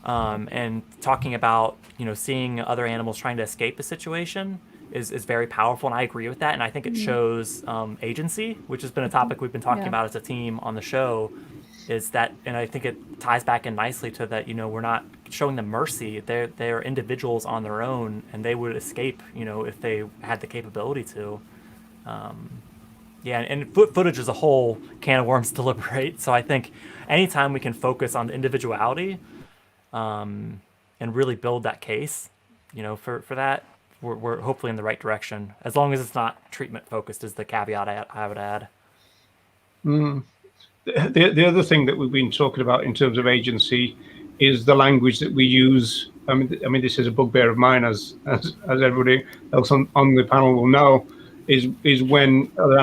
And talking about, you know, seeing other animals trying to escape a situation is very powerful, and I agree with that. And I think it shows agency, which has been a topic we've been talking about as a team on the show, is that, and I think it ties back in nicely to that, you know, we're not showing them mercy. They're individuals on their own, and they would escape, you know, if they had the capability to. Yeah, and footage is a whole can of worms to liberate. So I think anytime we can focus on the individuality, and really build that case, you know, for that, we're hopefully in the right direction. As long as it's not treatment focused, is the caveat I would add. The other thing that we've been talking about in terms of agency is the language that we use. I mean, this is a bugbear of mine, as everybody else on the panel will know, is when other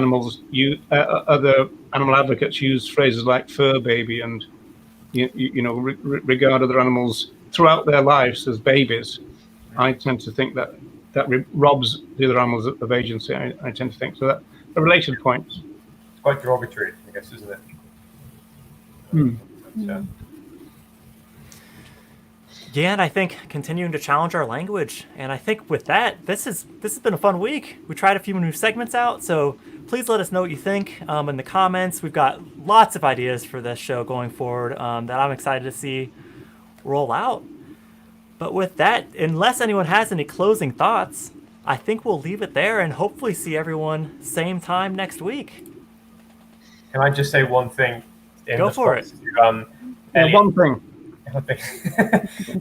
other animal advocates use phrases like fur baby and you know, regard other animals throughout their lives as babies. I tend to think that robs the other animals of agency. I tend to think so. That a related point. It's quite derogatory, I guess, isn't it? Yeah. Yeah, and I think continuing to challenge our language. And I think with that, this has been a fun week. We tried a few new segments out, so please let us know what you think in the comments. We've got lots of ideas for this show going forward that I'm excited to see roll out. But with that, unless anyone has any closing thoughts, I think we'll leave it there and hopefully see everyone same time next week. Can I just say one thing? Go for it. One thing.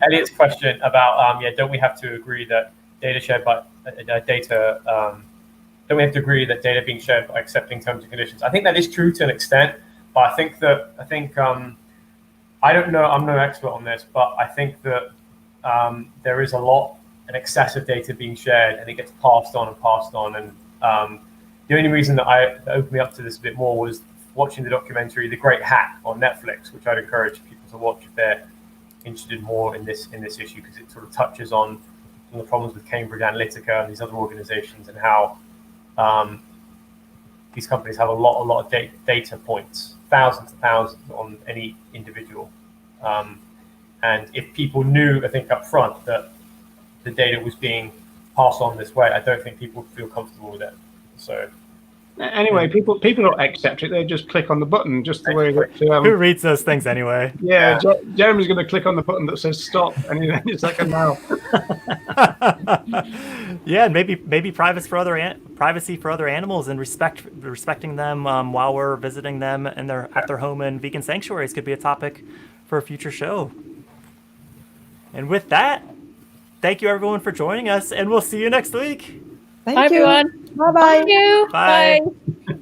Elliot's question about don't we have to agree that data shared by don't we have to agree that data being shared by accepting terms and conditions? I think that is true to an extent, but I think I don't know, I'm no expert on this, but I think that there is an excessive data being shared, and it gets passed on. And the only reason that opened me up to this a bit more was watching the documentary The Great Hack on Netflix, which I'd encourage people to watch if they're interested more in this issue, because it sort of touches on some of the problems with Cambridge Analytica and these other organizations, and how these companies have a lot of data points, thousands and thousands on any individual. And if people knew, I think, up front that the data was being passed on this way, I don't think people would feel comfortable with it. So anyway, people don't accept it. They just click on the button, just the way that. Who reads those things anyway? Yeah. Jeremy's going to click on the button that says stop, and it's like a no. Yeah, and maybe privacy for other animals, and respecting them while we're visiting them and at their home in vegan sanctuaries could be a topic for a future show. And with that, thank you everyone for joining us, and we'll see you next week. Thank Bye, you. everyone. Bye-bye. Thank you. Bye. Bye.